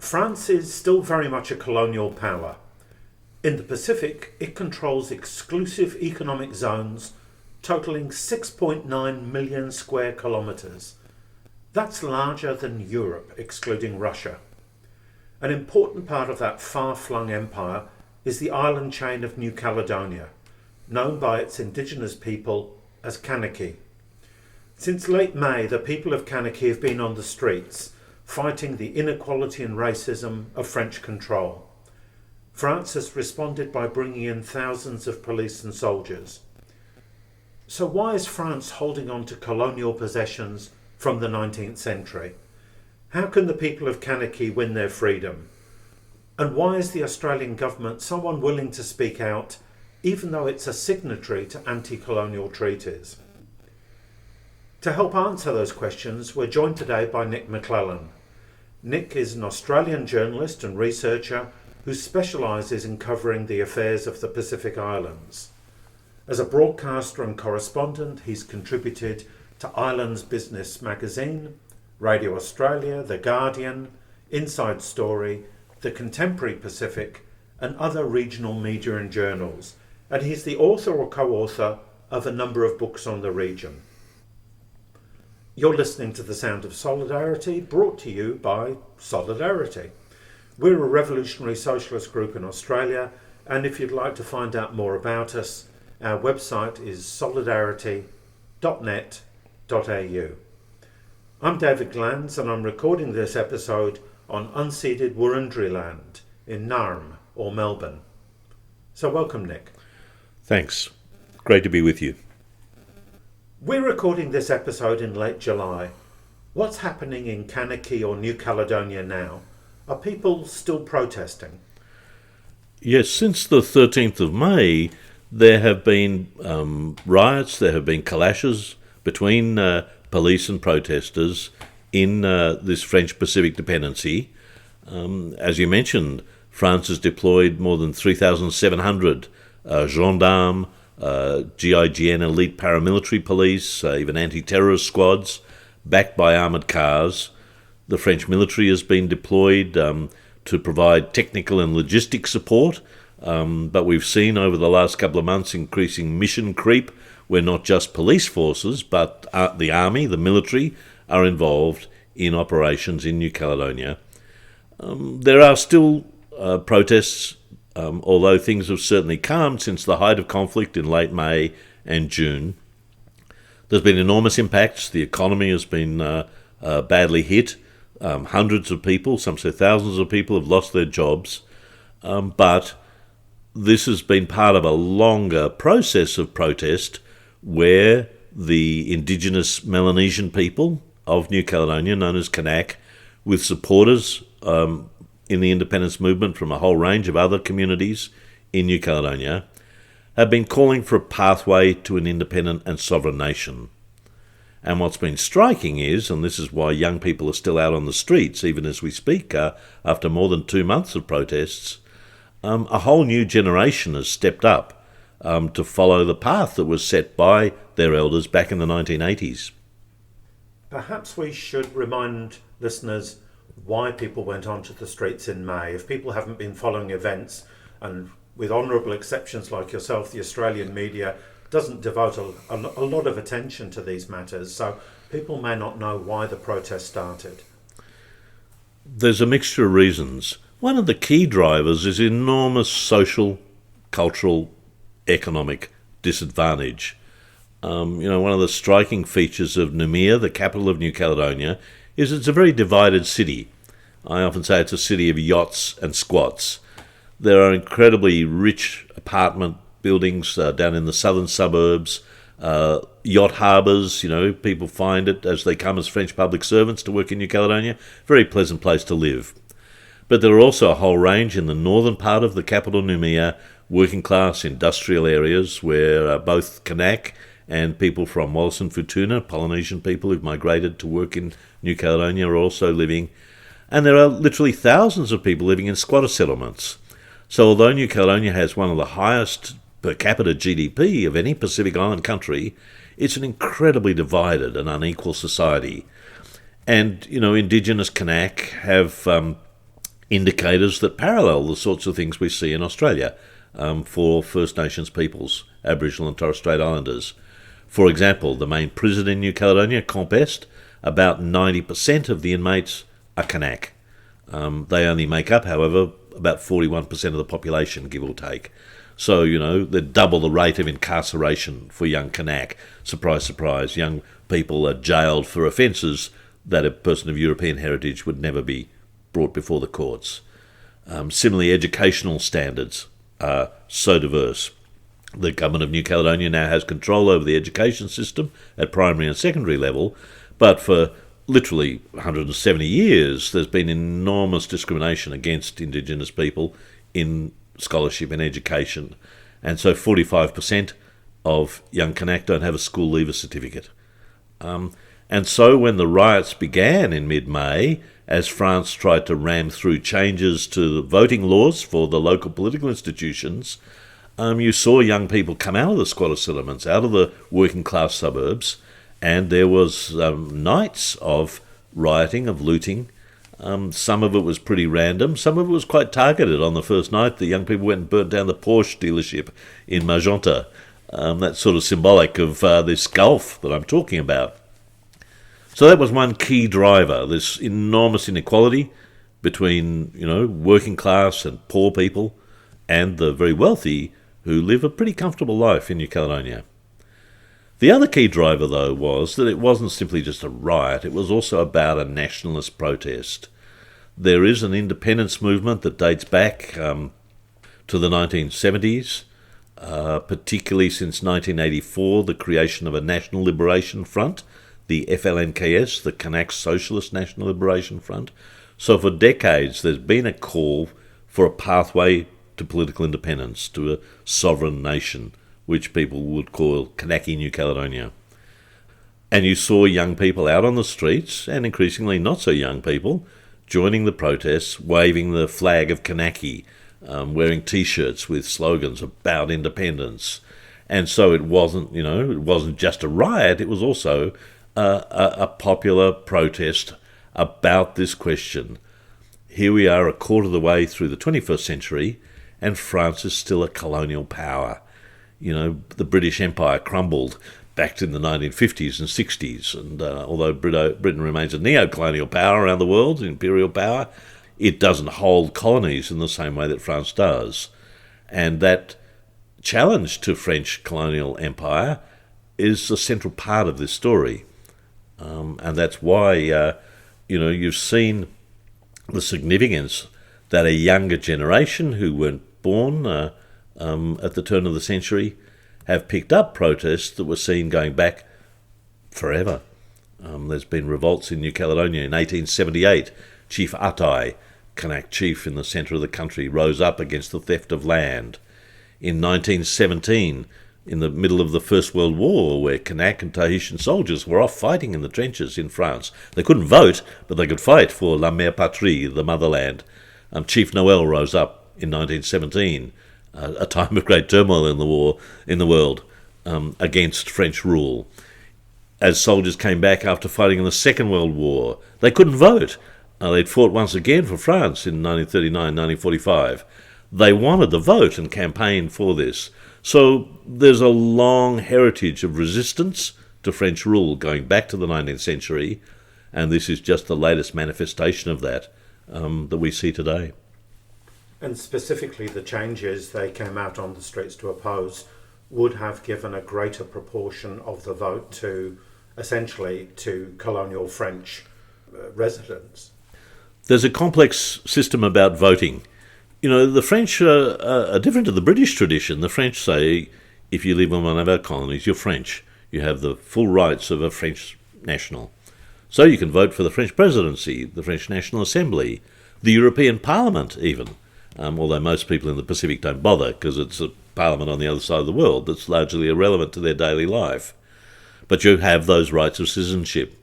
France is still very much a colonial power. In the Pacific, it controls exclusive economic zones totaling 6.9 million square kilometres. That's larger than Europe, excluding Russia. An important part of that far-flung empire is the island chain of New Caledonia, known by its indigenous people as Kanaky. Since late May, the people of Kanaky have been on the streets, fighting the inequality and racism of French control. France has responded by bringing in thousands of police and soldiers. So why is France holding on to colonial possessions from the 19th century? How can the people of Kanaky win their freedom? And why is the Australian government so unwilling to speak out, even though it's a signatory to anti-colonial treaties? To help answer those questions, we're joined today by Nic Maclellan. Nic is an Australian journalist and researcher who specialises in covering the affairs of the Pacific Islands. As a broadcaster and correspondent, he's contributed to Islands Business Magazine, Radio Australia, The Guardian, Inside Story, The Contemporary Pacific, and other regional media and journals, and he's the author or co-author of a number of books on the region. You're listening to The Sound of Solidarity, brought to you by Solidarity. We're a revolutionary socialist group in Australia, and if you'd like to find out more about us, our website is solidarity.net.au. I'm David Glanz, and I'm recording this episode on unceded Wurundjeri land in Naarm, or Melbourne. So welcome, Nic. Thanks. Great to be with you. We're recording this episode in late July. What's happening in Kanaky or New Caledonia now? Are people still protesting? Yes, since the 13th of May, there have been riots, there have been clashes between police and protesters in this French Pacific dependency. As you mentioned, France has deployed more than 3,700 gendarmes, GIGN elite paramilitary police, even anti-terrorist squads, backed by armoured cars. The French military has been deployed to provide technical and logistic support, but we've seen over the last couple of months increasing mission creep, where not just police forces, but the army, the military, are involved in operations in New Caledonia. There are still protests, although things have certainly calmed since the height of conflict in late May and June. There's been enormous impacts. The economy has been badly hit. Hundreds of people, some say thousands of people, have lost their jobs. But this has been part of a longer process of protest where the indigenous Melanesian people of New Caledonia, known as Kanak, with supporters in the independence movement from a whole range of other communities in New Caledonia, have been calling for a pathway to an independent and sovereign nation. And what's been striking is, and this is why young people are still out on the streets, even as we speak, after more than 2 months of protests, a whole new generation has stepped up to follow the path that was set by their elders back in the 1980s. Perhaps we should remind listeners why people went onto the streets in May. If people haven't been following events, and with honourable exceptions like yourself, the Australian media doesn't devote a lot of attention to these matters, so people may not know why the protest started. There's a mixture of reasons. One of the key drivers is enormous social, cultural, economic disadvantage. One of the striking features of Noumea, the capital of New Caledonia, is it's a very divided city. I often say it's a city of yachts and squats. There are incredibly rich apartment buildings down in the southern suburbs, yacht harbours. People find it as they come as French public servants to work in New Caledonia. Very pleasant place to live. But there are also a whole range in the northern part of the capital, Noumea, working class industrial areas where both Kanak and people from Wallis and Futuna, Polynesian people who've migrated to work in New Caledonia, are also living. And there are literally thousands of people living in squatter settlements. So although New Caledonia has one of the highest per capita GDP of any Pacific Island country, it's an incredibly divided and unequal society. And, Indigenous Kanak have indicators that parallel the sorts of things we see in Australia for First Nations peoples, Aboriginal and Torres Strait Islanders. For example, the main prison in New Caledonia, Camp Est, about 90% of the inmates are Kanak. They only make up, however, about 41% of the population, give or take. So, they're double the rate of incarceration for young Kanak. Surprise, surprise, young people are jailed for offences that a person of European heritage would never be brought before the courts. Similarly, educational standards are so diverse. The government of New Caledonia now has control over the education system at primary and secondary level, but for literally 170 years there's been enormous discrimination against Indigenous people in scholarship and education. And so 45% of young Kanak don't have a school leaver certificate. And so when the riots began in mid-May, as France tried to ram through changes to the voting laws for the local political institutions, you saw young people come out of the squatter settlements, out of the working class suburbs, and there was nights of rioting, of looting. Some of it was pretty random, some of it was quite targeted. On the first night, the young people went and burnt down the Porsche dealership in Magenta. That's sort of symbolic of this gulf that I'm talking about. So that was one key driver, this enormous inequality between, working class and poor people and the very wealthy who live a pretty comfortable life in New Caledonia. The other key driver, though, was that it wasn't simply just a riot, it was also about a nationalist protest. There is an independence movement that dates back to the 1970s, particularly since 1984, the creation of a National Liberation Front, the FLNKS, the Kanak Socialist National Liberation Front. So for decades there's been a call for a pathway to political independence, to a sovereign nation, which people would call Kanaky New Caledonia. And you saw young people out on the streets, and increasingly not so young people, joining the protests, waving the flag of Kanaky, wearing T-shirts with slogans about independence. And so it wasn't just a riot, it was also a popular protest about this question. Here we are a quarter of the way through the 21st century, and France is still a colonial power. The British Empire crumbled back in the 1950s and 60s, and although Britain remains a neo-colonial power around the world, an imperial power, it doesn't hold colonies in the same way that France does. And that challenge to French colonial empire is a central part of this story. And that's why, you've seen the significance that a younger generation who weren't born at the turn of the century have picked up protests that were seen going back forever. There's been revolts in New Caledonia in 1878. Chief Atai, Kanak chief in the centre of the country, rose up against the theft of land. In 1917, in the middle of the First World War, where Kanak and Tahitian soldiers were off fighting in the trenches in France. They couldn't vote, but they could fight for La Mère Patrie, the motherland. Chief Noel rose up in 1917, a time of great turmoil in the world, against French rule. As soldiers came back after fighting in the Second World War, they couldn't vote. They'd fought once again for France in 1939, 1945. They wanted the vote and campaigned for this. So there's a long heritage of resistance to French rule going back to the 19th century, and this is just the latest manifestation of that that we see today. And specifically the changes they came out on the streets to oppose would have given a greater proportion of the vote to, essentially, to colonial French residents. There's a complex system about voting. The French are different to the British tradition. The French say, if you live in one of our colonies, you're French. You have the full rights of a French national. So you can vote for the French presidency, the French National Assembly, the European Parliament even, although most people in the Pacific don't bother because it's a parliament on the other side of the world that's largely irrelevant to their daily life. But you have those rights of citizenship.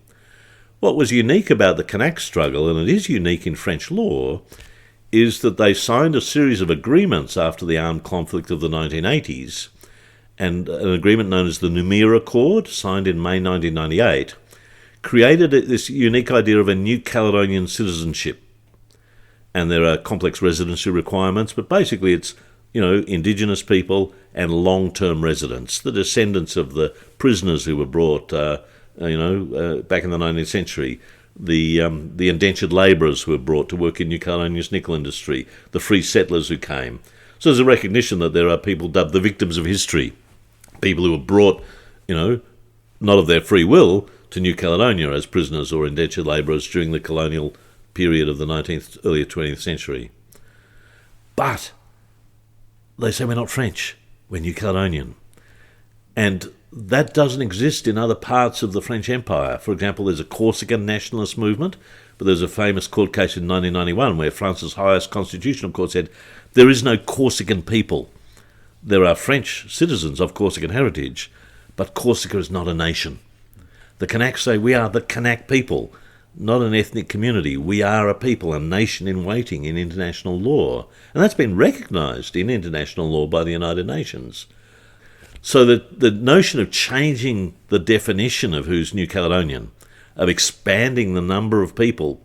What was unique about the Kanak struggle, and it is unique in French law, is that they signed a series of agreements after the armed conflict of the 1980s, and an agreement known as the Noumea Accord, signed in May 1998, created this unique idea of a New Caledonian citizenship. and there are complex residency requirements, but basically it's, indigenous people and long-term residents, the descendants of the prisoners who were brought, back in the 19th century, the indentured labourers who were brought to work in New Caledonia's nickel industry, the free settlers who came. So there's a recognition that there are people dubbed the victims of history, people who were brought, not of their free will, to New Caledonia as prisoners or indentured labourers during the colonial period of the 19th, early 20th century. But they say we're not French, we're New Caledonian. And that doesn't exist in other parts of the French Empire. For example, there's a Corsican nationalist movement, but there's a famous court case in 1991 where France's highest constitutional court said there is no Corsican people. There are French citizens of Corsican heritage, but Corsica is not a nation. The Kanak say we are the Kanak people, not an ethnic community. We are a people, a nation in waiting in international law. And that's been recognised in international law by the United Nations. So the notion of changing the definition of who's New Caledonian, of expanding the number of people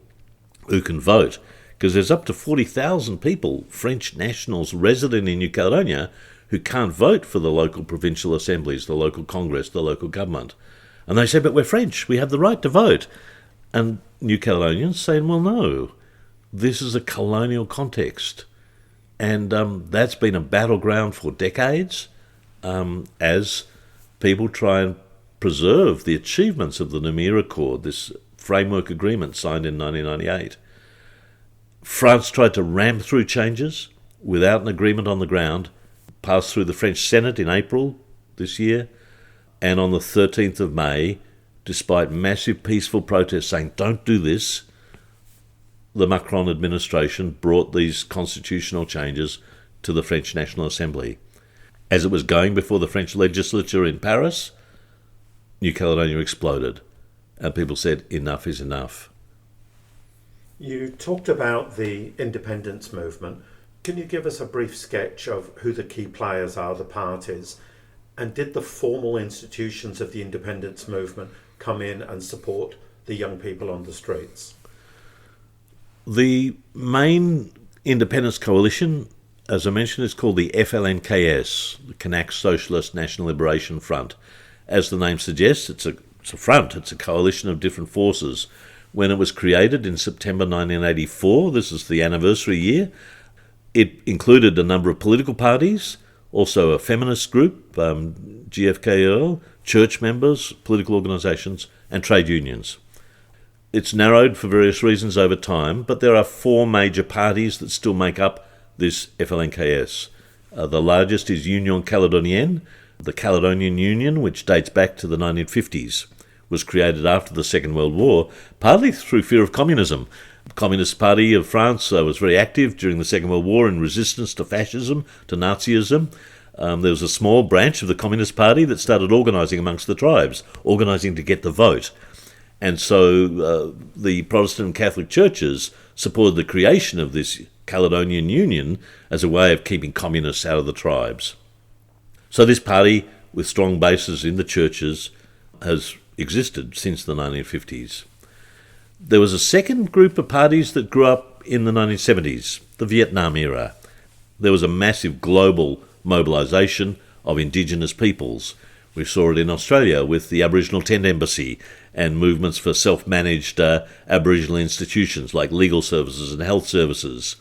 who can vote, because there's up to 40,000 people, French nationals resident in New Caledonia, who can't vote for the local provincial assemblies, the local congress, the local government. And they say, but we're French, we have the right to vote. And New Caledonians saying, well, no, this is a colonial context. And that's been a battleground for decades as people try and preserve the achievements of the Namur Accord, this framework agreement signed in 1998. France tried to ram through changes without an agreement on the ground, passed through the French Senate in April this year, and on the 13th of May, despite massive peaceful protests saying, don't do this, the Macron administration brought these constitutional changes to the French National Assembly. As it was going before the French legislature in Paris, New Caledonia exploded, and people said, enough is enough. You talked about the independence movement. Can you give us a brief sketch of who the key players are, the parties? And did the formal institutions of the independence movement come in and support the young people on the streets? The main independence coalition, as I mentioned, is called the FLNKS, the Kanak Socialist National Liberation Front. As the name suggests, it's a front, it's a coalition of different forces. When it was created in September 1984, this is the anniversary year, it included a number of political parties, also a feminist group, GFKL, church members, political organisations, and trade unions. It's narrowed for various reasons over time, but there are four major parties that still make up this FLNKS. The largest is Union Caledonienne, the Caledonian Union, which dates back to the 1950s, was created after the Second World War, partly through fear of communism. The Communist Party of France was very active during the Second World War in resistance to fascism, to Nazism. There was a small branch of the Communist Party that started organising amongst the tribes, organising to get the vote. And so the Protestant and Catholic churches supported the creation of this Caledonian Union as a way of keeping communists out of the tribes. So this party, with strong bases in the churches, has existed since the 1950s. There was a second group of parties that grew up in the 1970s, the Vietnam era. There was a massive global mobilisation of indigenous peoples. We saw it in Australia with the Aboriginal Tent Embassy and movements for self-managed Aboriginal institutions like legal services and health services.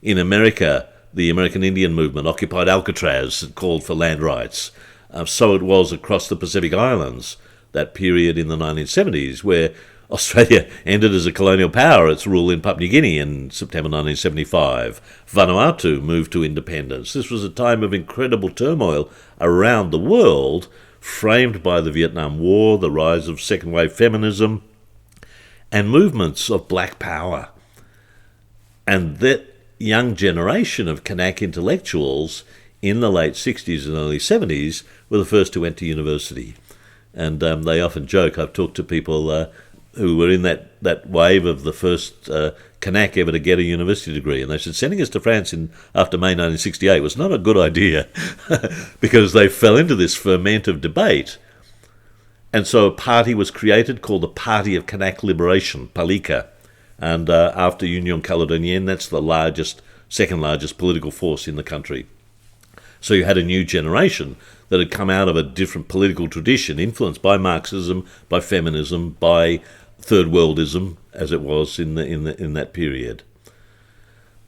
In America, the American Indian movement occupied Alcatraz and called for land rights. So it was across the Pacific Islands, that period in the 1970s where Australia ended as a colonial power its rule in Papua New Guinea in September 1975. Vanuatu moved to independence. This was a time of incredible turmoil around the world, framed by the Vietnam War, the rise of second-wave feminism, and movements of black power. And that young generation of Kanak intellectuals in the late 60s and early 70s were the first to enter university. And they often joke, I've talked to people who were in that wave of the first Kanak ever to get a university degree, and they said sending us to France after May 1968 was not a good idea because they fell into this ferment of debate. And so a party was created called the Party of Kanak Liberation, Palika, And after Union Caledonienne, that's the second largest political force in the country. So you had a new generation that had come out of a different political tradition, influenced by Marxism, by feminism, by Third Worldism, as it was in that period.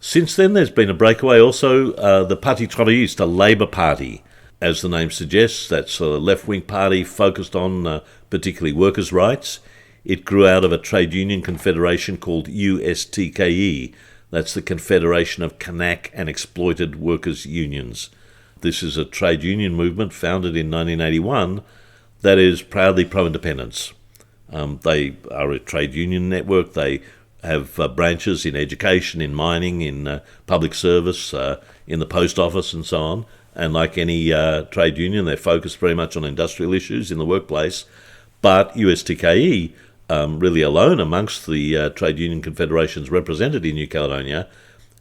Since then, there's been a breakaway. Also, the Parti Travailliste, a Labour Party, as the name suggests, that's a left-wing party focused on particularly workers' rights. It grew out of a trade union confederation called USTKE. That's the Confederation of Kanak and Exploited Workers' Unions. This is a trade union movement founded in 1981 that is proudly pro-independence. They are a trade union network. They have branches in education, in mining, in public service, in the post office and so on. And like any trade union, they're focused very much on industrial issues in the workplace. But USTKE, really alone amongst the trade union confederations represented in New Caledonia,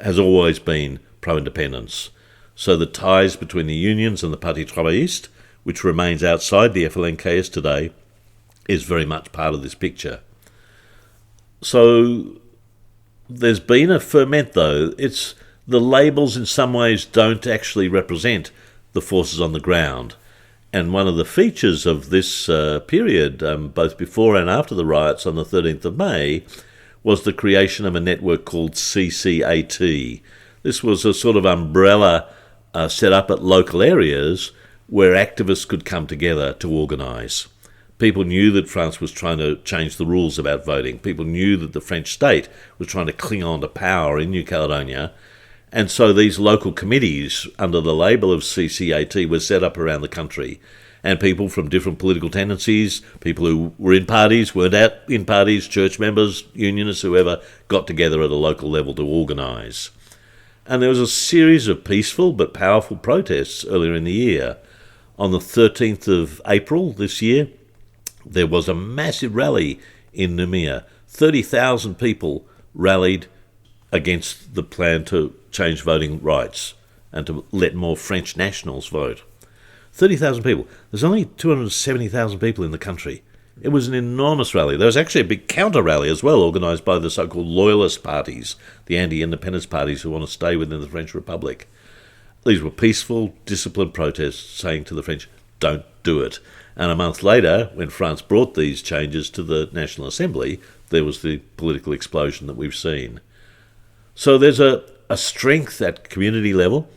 has always been pro-independence. So the ties between the unions and the Parti Travailliste, which remains outside the FLNKS today, is very much part of this picture. So there's been a ferment, though. The labels in some ways don't actually represent the forces on the ground. And one of the features of this period, both before and after the riots on the 13th of May, was the creation of a network called CCAT. This was a sort of umbrella set up at local areas where activists could come together to organise. People knew that France was trying to change the rules about voting. People knew that the French state was trying to cling on to power in New Caledonia. And so these local committees under the label of CCAT were set up around the country. And people from different political tendencies, people who were in parties, weren't in parties, church members, unionists, whoever, got together at a local level to organise. And there was a series of peaceful but powerful protests earlier in the year. On the 13th of April this year, there was a massive rally in Noumea. 30,000 people rallied against the plan to change voting rights and to let more French nationals vote. 30,000 people. There's only 270,000 people in the country. It was an enormous rally. There was actually a big counter-rally as well, organised by the so-called loyalist parties, the anti-independence parties who want to stay within the French Republic. These were peaceful, disciplined protests saying to the French, don't do it. And a month later, when France brought these changes to the National Assembly, there was the political explosion that we've seen. So there's a strength at community level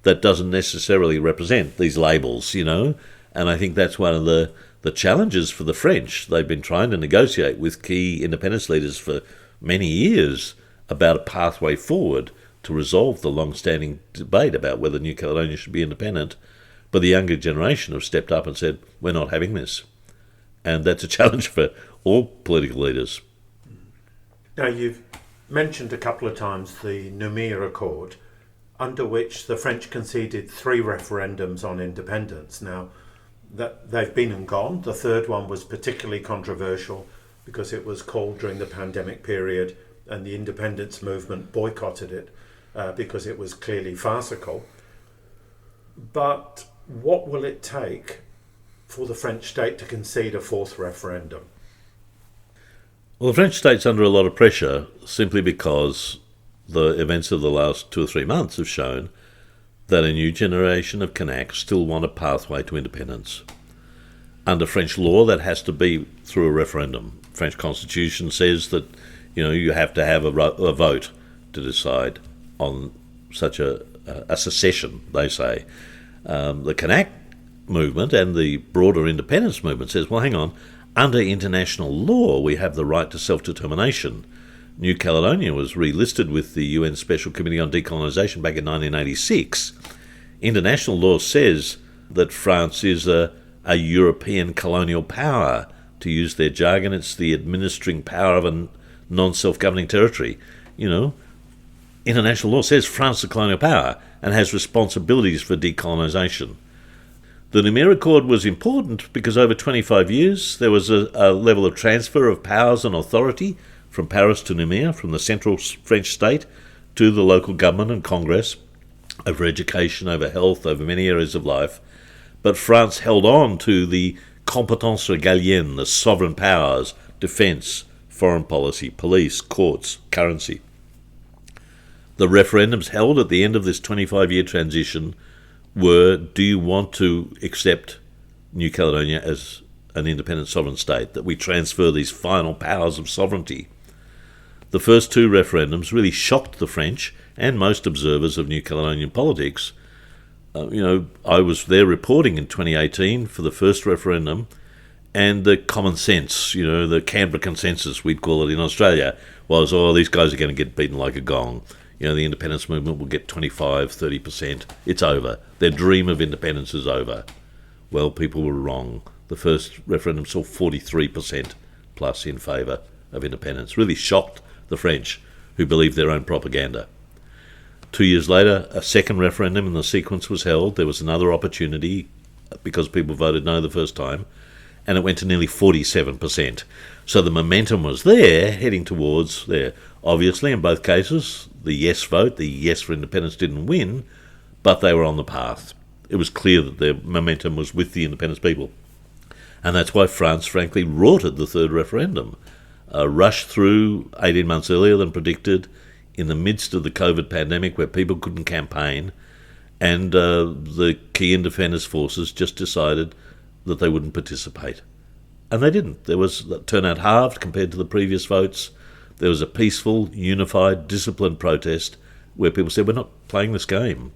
that doesn't necessarily represent these labels, and I think that's one of the challenges for the French. They've been trying to negotiate with key independence leaders for many years about a pathway forward to resolve the long-standing debate about whether New Caledonia should be independent. But the younger generation have stepped up and said, we're not having this. And that's a challenge for all political leaders. Now, you've mentioned a couple of times the Noumea Accord, under which the French conceded 3 referendums on independence. Now, that they've been and gone. The third one was particularly controversial because it was called during the pandemic period and the independence movement boycotted it because it was clearly farcical. But what will it take for the French state to concede a 4th referendum? Well, the French state's under a lot of pressure simply because the events of the last 2 or 3 months have shown that a new generation of Kanak still want a pathway to independence. Under French law, that has to be through a referendum. French constitution says that you have to have a vote to decide on such a secession, they say. The Kanak movement and the broader independence movement says, well, hang on, under international law we have the right to self-determination. New Caledonia was relisted with the UN Special Committee on Decolonisation back in 1986. International law says that France is a European colonial power. To use their jargon, it's the administering power of a non-self-governing territory. International law says France is a colonial power and has responsibilities for decolonisation. The Noumea Accord was important because over 25 years there was a level of transfer of powers and authority from Paris to Noumea, from the central French state to the local government and Congress, over education, over health, over many areas of life. But France held on to the compétences régaliennes, the sovereign powers, defence, foreign policy, police, courts, currency. The referendums held at the end of this 25-year transition were, do you want to accept New Caledonia as an independent sovereign state, that we transfer these final powers of sovereignty? The first two referendums really shocked the French and most observers of New Caledonian politics. I was there reporting in 2018 for the first referendum, and the common sense, the Canberra consensus, we'd call it in Australia, was, these guys are going to get beaten like a gong. The independence movement will get 25, 30%. It's over. Their dream of independence is over. Well, people were wrong. The first referendum saw 43% plus in favour of independence. Really shocked the French, who believed their own propaganda. 2 years later, a second referendum in the sequence was held. There was another opportunity because people voted no the first time, and it went to nearly 47%. So the momentum was there, heading towards there. Obviously, in both cases, the yes vote, the yes for independence didn't win, but they were on the path. It was clear that their momentum was with the independence people. And that's why France, frankly, rorted the third referendum. Rushed through 18 months earlier than predicted, in the midst of the COVID pandemic where people couldn't campaign, and the key independence forces just decided that they wouldn't participate. And they didn't. There was turnout halved compared to the previous votes. There was a peaceful, unified, disciplined protest where people said, we're not playing this game.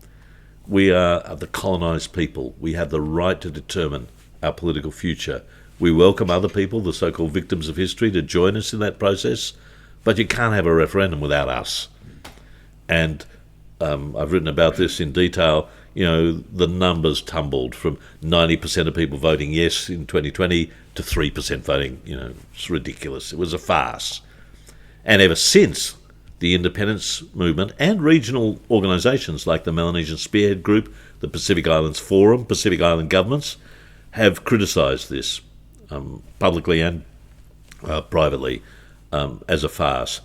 We are the colonised people. We have the right to determine our political future. We welcome other people, the so-called victims of history, to join us in that process, but you can't have a referendum without us. And I've written about this in detail. The numbers tumbled from 90% of people voting yes in 2020 to 3% voting. It's ridiculous. It was a farce. And ever since, the independence movement and regional organisations like the Melanesian Spearhead Group, the Pacific Islands Forum, Pacific Island governments, have criticised this publicly and privately as a farce.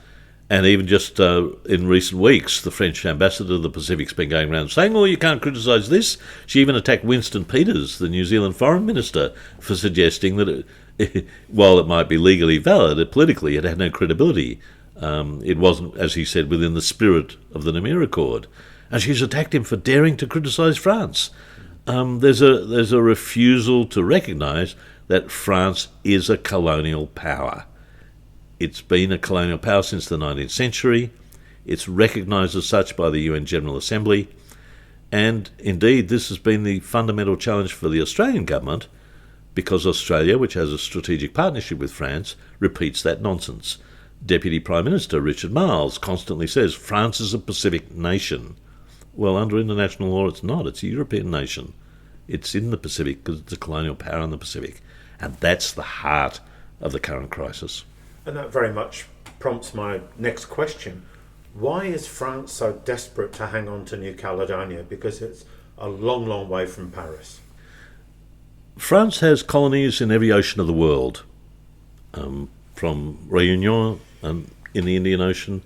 And even just in recent weeks, the French ambassador to the Pacific's been going around saying, you can't criticise this. She even attacked Winston Peters, the New Zealand foreign minister, for suggesting that while it might be legally valid, politically it had no credibility. It wasn't, as he said, within the spirit of the Namur Accord. And she's attacked him for daring to criticise France. There's a refusal to recognise that France is a colonial power. It's been a colonial power since the 19th century. It's recognised as such by the UN General Assembly. And indeed, this has been the fundamental challenge for the Australian government, because Australia, which has a strategic partnership with France, repeats that nonsense. Deputy Prime Minister Richard Marles constantly says France is a Pacific nation. Well, under international law, it's not. It's a European nation. It's in the Pacific because it's a colonial power in the Pacific. And that's the heart of the current crisis. And that very much prompts my next question. Why is France so desperate to hang on to New Caledonia? Because it's a long, long way from Paris. France has colonies in every ocean of the world, from Réunion in the Indian Ocean,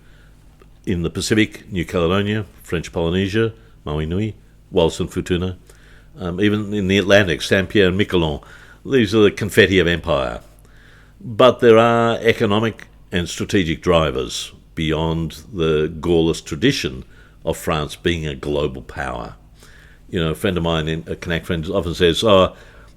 in the Pacific, New Caledonia, French Polynesia, Maui Nui, Wallis and Futuna, even in the Atlantic, Saint-Pierre and Miquelon. These are the confetti of empire. But there are economic and strategic drivers beyond the Gaullist tradition of France being a global power. A friend of mine, a Kanak friend, often says,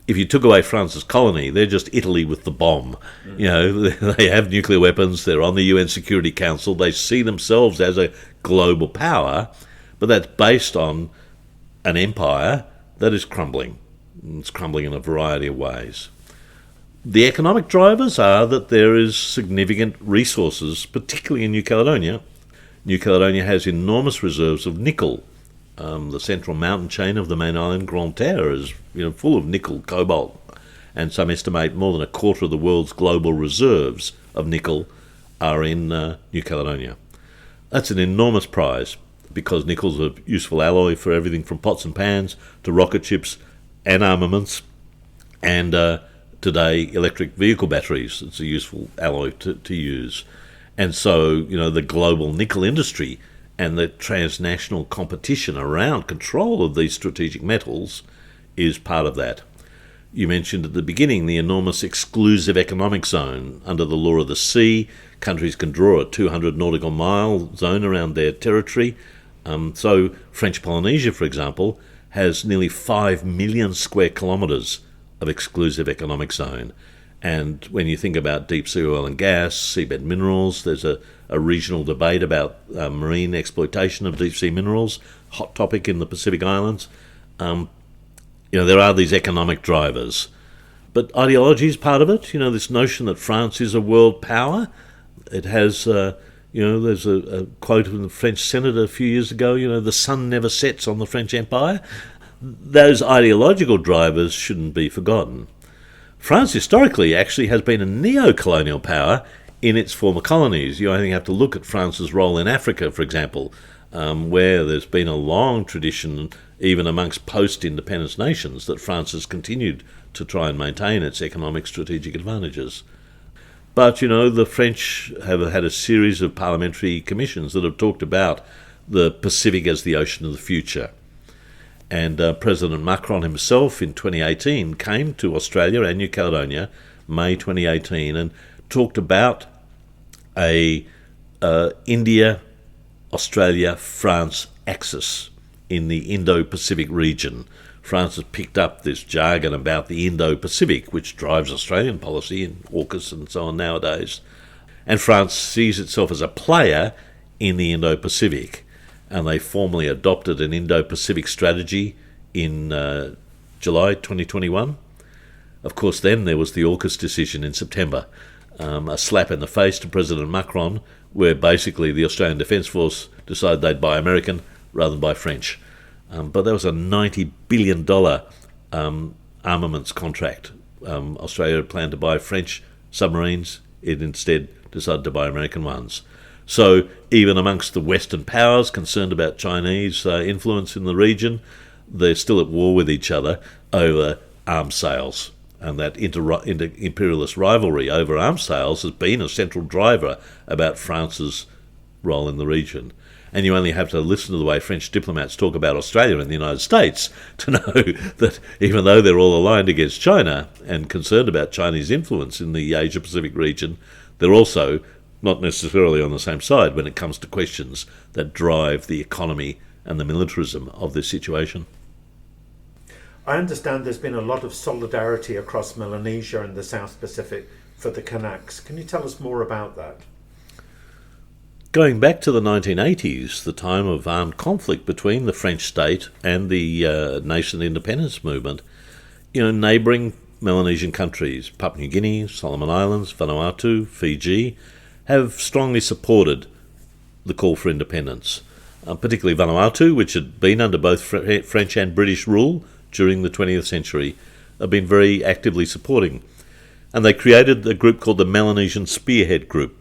if you took away France's colony, they're just Italy with the bomb. They have nuclear weapons, they're on the UN Security Council, they see themselves as a global power, but that's based on an empire that is crumbling. It's crumbling in a variety of ways. The economic drivers are that there is significant resources, particularly in New Caledonia. New Caledonia has enormous reserves of nickel. The central mountain chain of the main island, Grande Terre, is full of nickel, cobalt, and some estimate more than a quarter of the world's global reserves of nickel are in New Caledonia. That's an enormous prize because nickel's a useful alloy for everything from pots and pans to rocket ships and armaments, and today electric vehicle batteries. It's a useful alloy to use. And so, the global nickel industry and the transnational competition around control of these strategic metals is part of that. You mentioned at the beginning the enormous exclusive economic zone. Under the law of the sea, countries can draw a 200 nautical mile zone around their territory. So French Polynesia, for example, has nearly 5 million square kilometres of exclusive economic zone. And when you think about deep sea oil and gas, seabed minerals, there's a regional debate about marine exploitation of deep sea minerals, hot topic in the Pacific Islands. There are these economic drivers. But ideology is part of it. This notion that France is a world power. It has, there's a quote from the French senator a few years ago, the sun never sets on the French Empire. Those ideological drivers shouldn't be forgotten. France historically actually has been a neo-colonial power in its former colonies. You only have to look at France's role in Africa, for example, where there's been a long tradition, even amongst post-independence nations, that France has continued to try and maintain its economic strategic advantages. But, the French have had a series of parliamentary commissions that have talked about the Pacific as the ocean of the future. And President Macron himself in 2018 came to Australia and New Caledonia, May 2018, and talked about a India, Australia, France axis in the Indo-Pacific region. France has picked up this jargon about the Indo-Pacific, which drives Australian policy in AUKUS and so on nowadays. And France sees itself as a player in the Indo-Pacific. And they formally adopted an Indo-Pacific strategy in July 2021. Of course, then there was the AUKUS decision in September, a slap in the face to President Macron, where basically the Australian Defence Force decided they'd buy American rather than buy French. But that was a $90 billion armaments contract. Australia planned to buy French submarines. It instead decided to buy American ones. So even amongst the Western powers concerned about Chinese influence in the region, they're still at war with each other over arms sales. And that inter-imperialist rivalry over arms sales has been a central driver about France's role in the region. And you only have to listen to the way French diplomats talk about Australia and the United States to know that even though they're all aligned against China and concerned about Chinese influence in the Asia-Pacific region, they're also not necessarily on the same side when it comes to questions that drive the economy and the militarism of this situation. I understand there's been a lot of solidarity across Melanesia and the South Pacific for the Kanaks. Can you tell us more about that? Going back to the 1980s, the time of armed conflict between the French state and the nascent independence movement, neighbouring Melanesian countries, Papua New Guinea, Solomon Islands, Vanuatu, Fiji, have strongly supported the call for independence, particularly Vanuatu, which had been under both French and British rule during the 20th century, have been very actively supporting. And they created a group called the Melanesian Spearhead Group,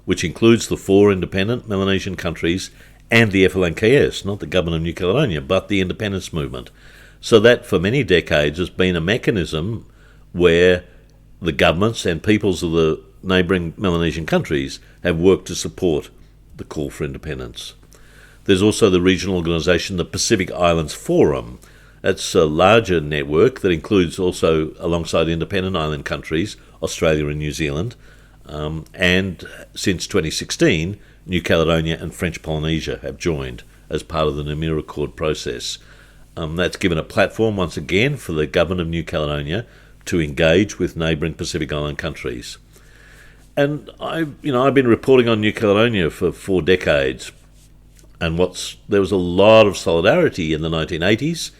which includes the 4 independent Melanesian countries and the FLNKS, not the government of New Caledonia, but the independence movement. So that, for many decades, has been a mechanism where the governments and peoples of the neighbouring Melanesian countries have worked to support the call for independence. There's also the regional organisation, the Pacific Islands Forum. That's a larger network that includes also, alongside independent island countries, Australia and New Zealand, and since 2016, New Caledonia and French Polynesia have joined as part of the Namur Accord process. That's given a platform, once again, for the government of New Caledonia to engage with neighbouring Pacific Island countries. And I've been reporting on New Caledonia for 4 decades, and there was a lot of solidarity in the 1980s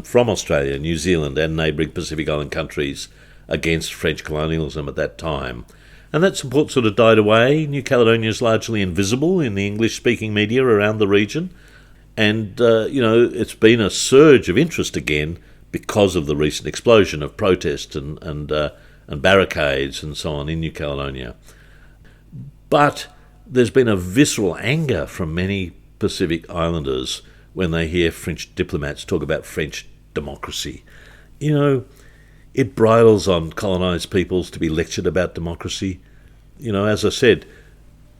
from Australia, New Zealand, and neighbouring Pacific Island countries against French colonialism at that time. And that support sort of died away. New Caledonia is largely invisible in the English-speaking media around the region, and it's been a surge of interest again because of the recent explosion of protest and barricades and so on in New Caledonia. But there's been a visceral anger from many Pacific Islanders when they hear French diplomats talk about French democracy. It bridles on colonised peoples to be lectured about democracy. As I said,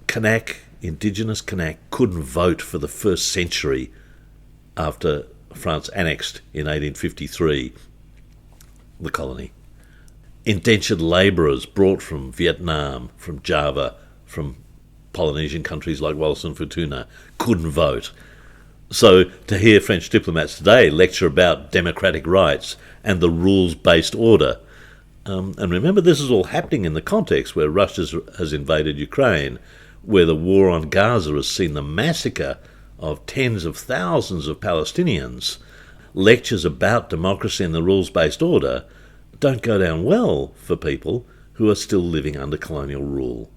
Kanak, indigenous Kanak, couldn't vote for the first century after France annexed in 1853. the colony. Indentured labourers brought from Vietnam, from Java, from Polynesian countries like Wallis and Futuna couldn't vote. So to hear French diplomats today lecture about democratic rights and the rules-based order, and remember this is all happening in the context where Russia has invaded Ukraine, where the war on Gaza has seen the massacre of tens of thousands of Palestinians, lectures about democracy and the rules-based order don't go down well for people who are still living under colonial rule.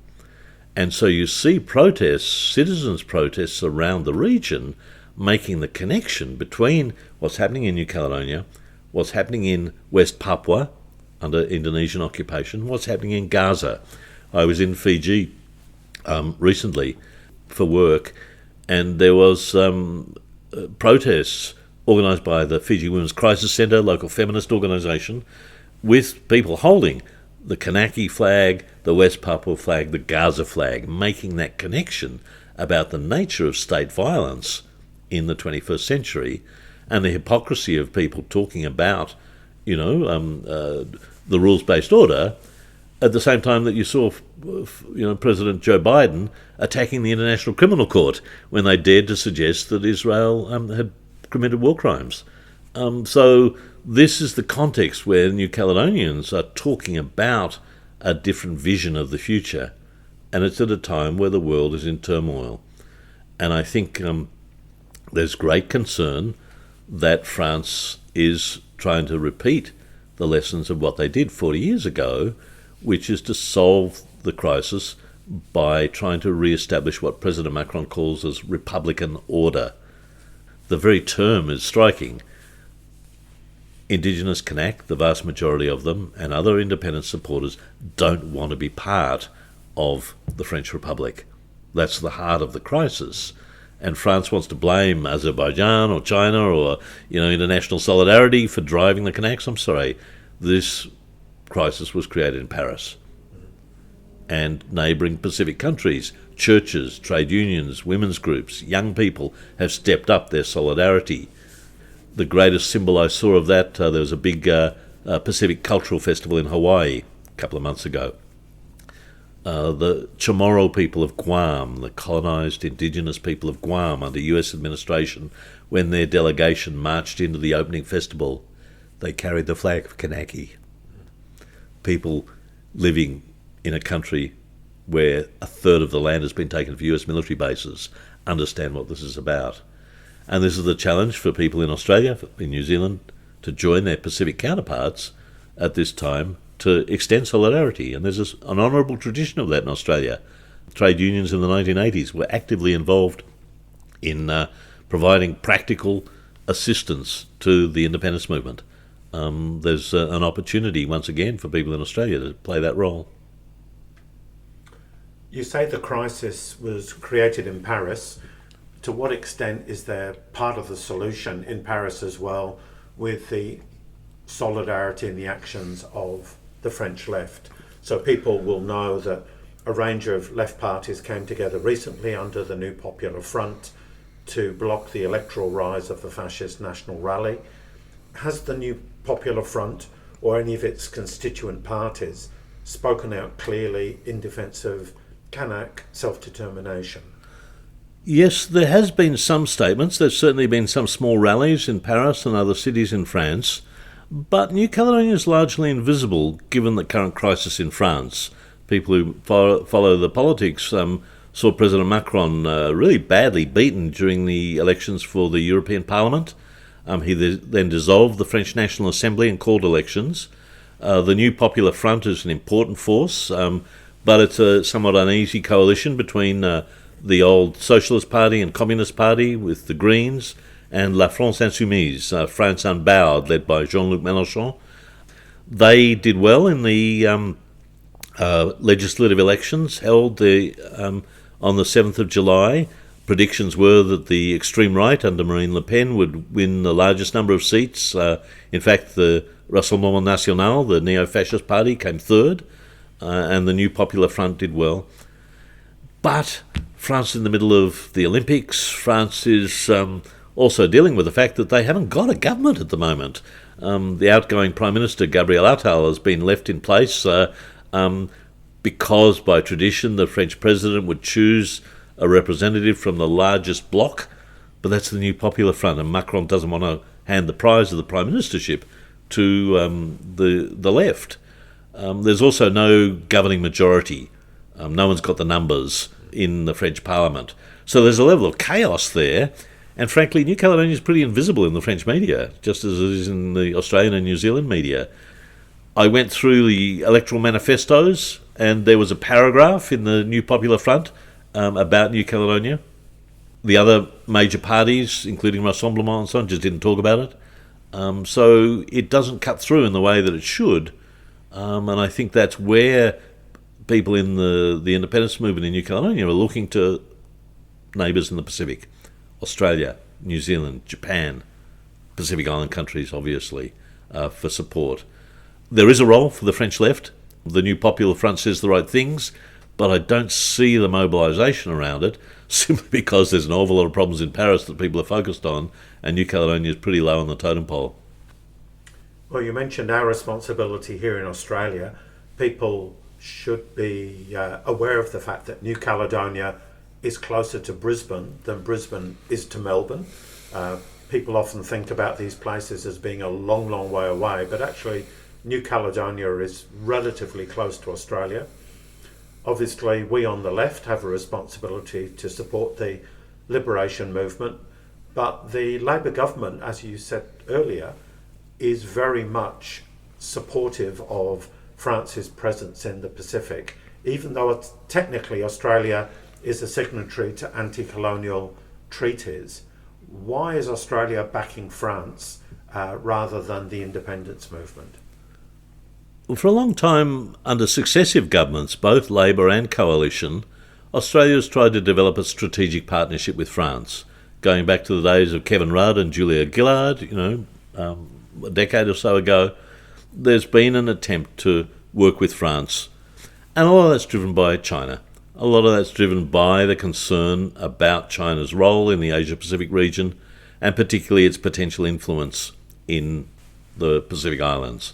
And so you see protests, citizens' protests around the region, making the connection between what's happening in New Caledonia, what's happening in West Papua under Indonesian occupation, what's happening in Gaza. I was in Fiji recently for work, and there was protests organised by the Fiji Women's Crisis Centre, local feminist organisation, with people holding the Kanaky flag, the West Papua flag, the Gaza flag, making that connection about the nature of state violence in the 21st century and the hypocrisy of people talking about, the rules-based order at the same time that you saw, President Joe Biden attacking the International Criminal Court when they dared to suggest that Israel had committed war crimes. So this is the context where New Caledonians are talking about a different vision of the future, and it's at a time where the world is in turmoil. And I think there's great concern that France is trying to repeat the lessons of what they did 40 years ago, which is to solve the crisis by trying to re-establish what President Macron calls as Republican order. The very term is striking. Indigenous Kanak, the vast majority of them, and other independence supporters don't want to be part of the French Republic. That's the heart of the crisis. And France wants to blame Azerbaijan or China or, international solidarity for driving the Kanaks. I'm sorry, this crisis was created in Paris. And neighbouring Pacific countries, churches, trade unions, women's groups, young people have stepped up their solidarity. The greatest symbol I saw of that, there was a big Pacific Cultural Festival in Hawaii a couple of months ago. The Chamorro people of Guam, the colonised indigenous people of Guam under US administration, when their delegation marched into the opening festival, they carried the flag of Kanaky. People living in a country where a third of the land has been taken for US military bases understand what this is about. And this is the challenge for people in Australia, in New Zealand, to join their Pacific counterparts at this time to extend solidarity. And there's an honourable tradition of that in Australia. Trade unions in the 1980s were actively involved in providing practical assistance to the independence movement. There's an opportunity, once again, for people in Australia to play that role. You say the crisis was created in Paris. To what extent is there part of the solution in Paris as well with the solidarity and the actions of the French left? So people will know that a range of left parties came together recently under the New Popular Front to block the electoral rise of the fascist National Rally. Has the New Popular Front or any of its constituent parties spoken out clearly in defence of Kanak self-determination? Yes, there has been some statements. There's certainly been some small rallies in Paris and other cities in France. But New Caledonia is largely invisible given the current crisis in France. People who follow the politics saw President Macron really badly beaten during the elections for the European Parliament. He then dissolved the French National Assembly and called elections. The New Popular Front is an important force, but it's a somewhat uneasy coalition between the old Socialist Party and Communist Party with the Greens, and La France Insoumise, France Unbowed, led by Jean-Luc Mélenchon. They did well in the legislative elections held on the 7th of July. Predictions were that the extreme right under Marine Le Pen would win the largest number of seats. In fact, the Rassemblement National, the neo-fascist party, came third, and the New Popular Front did well. But France is in the middle of the Olympics. France is also dealing with the fact that they haven't got a government at the moment. The outgoing Prime Minister, Gabriel Attal, has been left in place because, by tradition, the French president would choose a representative from the largest bloc, but that's the New Popular Front, and Macron doesn't want to hand the prize of the prime ministership to the left. There's also no governing majority. No one's got the numbers in the French Parliament. So there's a level of chaos there, and frankly, New Caledonia is pretty invisible in the French media, just as it is in the Australian and New Zealand media. I went through the electoral manifestos, and there was a paragraph in the New Popular Front about New Caledonia. The other major parties, including Rassemblement and so on, just didn't talk about it. So it doesn't cut through in the way that it should. And I think that's where people in the independence movement in New Caledonia are looking to neighbours in the Pacific. Australia, New Zealand, Japan, Pacific Island countries, obviously, for support. There is a role for the French left. The New Popular Front says the right things, but I don't see the mobilisation around it, simply because there's an awful lot of problems in Paris that people are focused on, and New Caledonia is pretty low on the totem pole. Well, you mentioned our responsibility here in Australia. People should be aware of the fact that New Caledonia is closer to Brisbane than Brisbane is to Melbourne. People often think about these places as being a long, long way away, but actually New Caledonia is relatively close to Australia. Obviously, we on the left have a responsibility to support the liberation movement, but the Labor government, as you said earlier, is very much supportive of France's presence in the Pacific, even though technically Australia is a signatory to anti-colonial treaties. Why is Australia backing France rather than the independence movement? Well, for a long time, under successive governments, both Labor and Coalition, Australia has tried to develop a strategic partnership with France, going back to the days of Kevin Rudd and Julia Gillard, a decade or so ago. There's been an attempt to work with France, and a lot of that's driven by China. A lot of that's driven by the concern about China's role in the Asia-Pacific region, and particularly its potential influence in the Pacific Islands.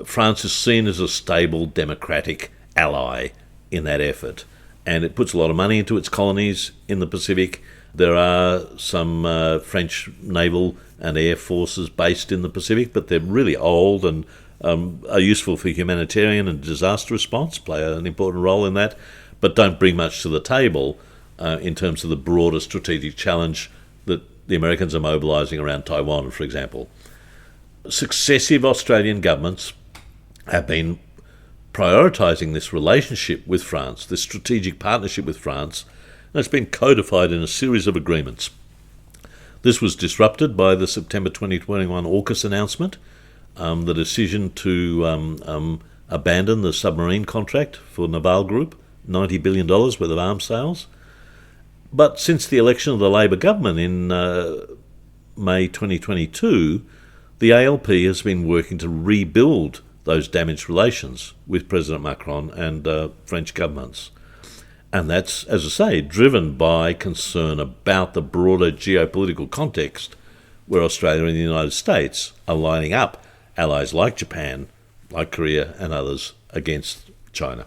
France is seen as a stable, democratic ally in that effort, and it puts a lot of money into its colonies in the Pacific. There are some French naval and air forces based in the Pacific, but they're really old and are useful for humanitarian and disaster response, play an important role in that, but don't bring much to the table in terms of the broader strategic challenge that the Americans are mobilising around Taiwan, for example. Successive Australian governments have been prioritising this relationship with France, this strategic partnership with France, and it's been codified in a series of agreements. This was disrupted by the September 2021 AUKUS announcement, the decision to abandon the submarine contract for Naval Group, $90 billion worth of arms sales. But since the election of the Labor government in May 2022, the ALP has been working to rebuild those damaged relations with President Macron and French governments. And that's, as I say, driven by concern about the broader geopolitical context where Australia and the United States are lining up allies like Japan, like Korea and others against China.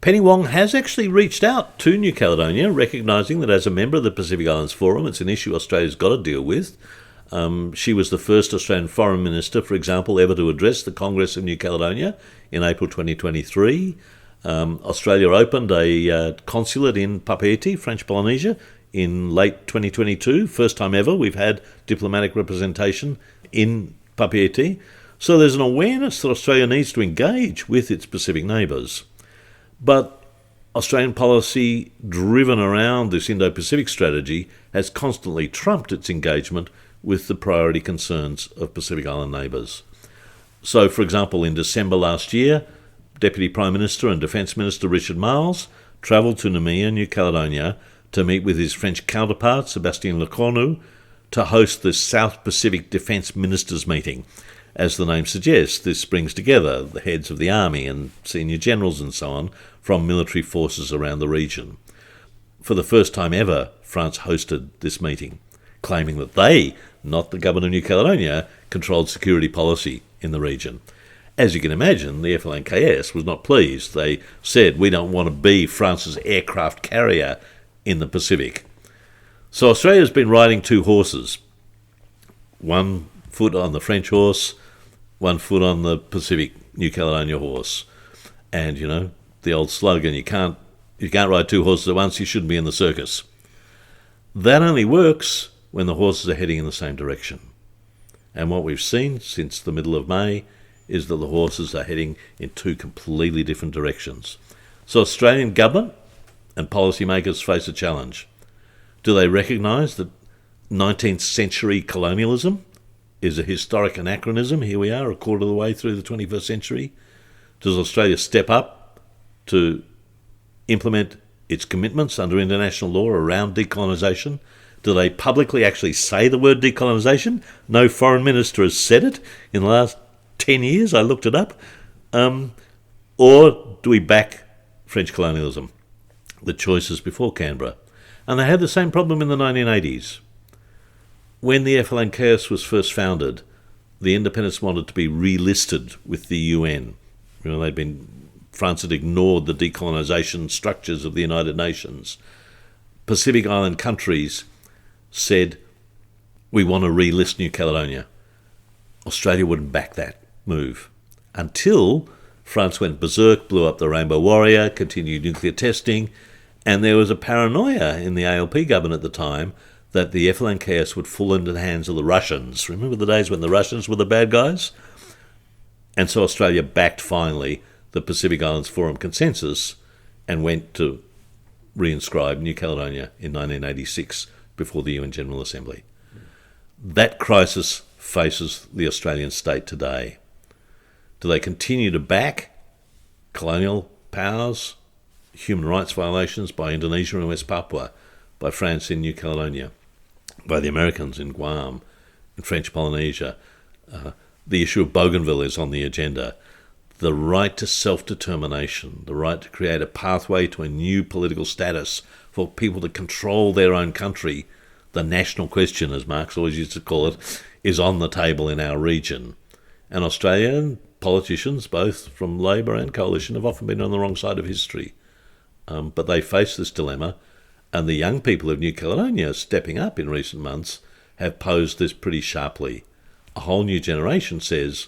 Penny Wong has actually reached out to New Caledonia, recognising that as a member of the Pacific Islands Forum, it's an issue Australia's got to deal with. She was the first Australian Foreign Minister, for example, ever to address the Congress of New Caledonia in April 2023. Australia opened a consulate in Papeete, French Polynesia, in late 2022. First time ever we've had diplomatic representation in Papeete. So there's an awareness that Australia needs to engage with its Pacific neighbours. But Australian policy driven around this Indo-Pacific strategy has constantly trumped its engagement with the priority concerns of Pacific Island neighbours. So, for example, in December last year, Deputy Prime Minister and Defence Minister Richard Marles travelled to Noumea, New Caledonia, to meet with his French counterpart, Sébastien Lecornu, to host the South Pacific Defence Ministers meeting. As the name suggests, this brings together the heads of the army and senior generals and so on from military forces around the region. For the first time ever, France hosted this meeting, claiming that they not the government of New Caledonia, controlled security policy in the region. As you can imagine, the FLNKS was not pleased. They said, we don't want to be France's aircraft carrier in the Pacific. So Australia's been riding two horses, one foot on the French horse, one foot on the Pacific New Caledonia horse. And, you know, the old slogan, you can't ride two horses at once, you shouldn't be in the circus. That only works when the horses are heading in the same direction. And what we've seen since the middle of May is that the horses are heading in two completely different directions. So Australian government and policymakers face a challenge. Do they recognise that 19th century colonialism is a historic anachronism? Here we are, a quarter of the way through the 21st century. Does Australia step up to implement its commitments under international law around decolonisation? Do they publicly actually say the word decolonisation? No foreign minister has said it in the last 10 years, I looked it up. Or do we back French colonialism? The choice is before Canberra. And they had the same problem in the 1980s. When the FLNKS was first founded, the independents wanted to be relisted with the UN. You know, France had ignored the decolonisation structures of the United Nations. Pacific Island countries said, we want to relist New Caledonia. Australia wouldn't back that move until France went berserk, blew up the Rainbow Warrior, continued nuclear testing, and there was a paranoia in the ALP government at the time that the FLNKS would fall into the hands of the Russians. Remember the days when the Russians were the bad guys? And so Australia backed finally the Pacific Islands Forum consensus and went to reinscribe New Caledonia in 1986 before the UN General Assembly. That crisis faces the Australian state today. Do they continue to back colonial powers, human rights violations by Indonesia and West Papua, by France in New Caledonia, by the Americans in Guam, in French Polynesia? The issue of Bougainville is on the agenda. The right to self-determination, the right to create a pathway to a new political status for people to control their own country, the national question, as Marx always used to call it, is on the table in our region. And Australian politicians, both from Labor and Coalition, have often been on the wrong side of history. But they face this dilemma, and the young people of New Caledonia, stepping up in recent months, have posed this pretty sharply. A whole new generation says,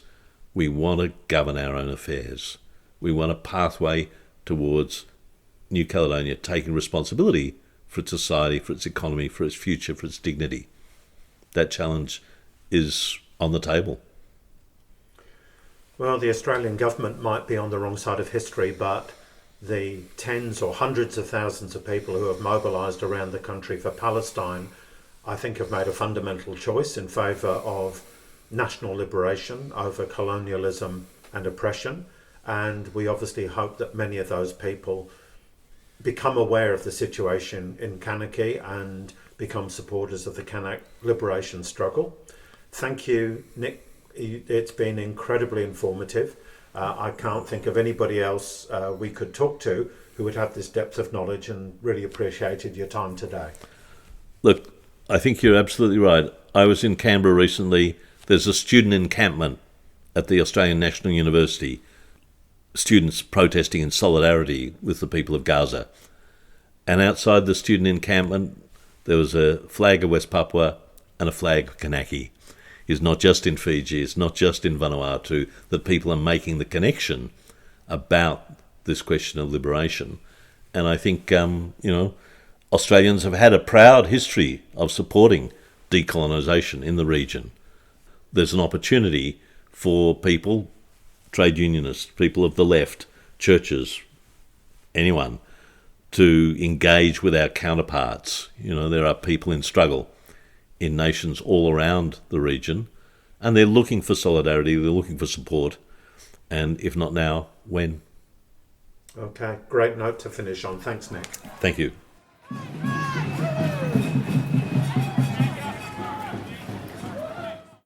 we want to govern our own affairs. We want a pathway towards New Caledonia taking responsibility for its society, for its economy, for its future, for its dignity. That challenge is on the table. Well, the Australian government might be on the wrong side of history, but the tens or hundreds of thousands of people who have mobilised around the country for Palestine, I think, have made a fundamental choice in favour of national liberation over colonialism and oppression. And we obviously hope that many of those people become aware of the situation in Kanaky and become supporters of the Kanak liberation struggle. Thank you, Nic. It's been incredibly informative. I can't think of anybody else we could talk to who would have this depth of knowledge, and really appreciated your time today. Look, I think you're absolutely right. I was in Canberra recently. There's a student encampment at the Australian National University, students protesting in solidarity with the people of Gaza. And outside the student encampment, there was a flag of West Papua and a flag of Kanaky. It's not just in Fiji, it's not just in Vanuatu that people are making the connection about this question of liberation. And I think, Australians have had a proud history of supporting decolonisation in the region. There's an opportunity for people, trade unionists, people of the left, churches, anyone, to engage with our counterparts. There are people in struggle in nations all around the region, and they're looking for solidarity, they're looking for support, and if not now, when? Okay, great note to finish on. Thanks, Nic. Thank you.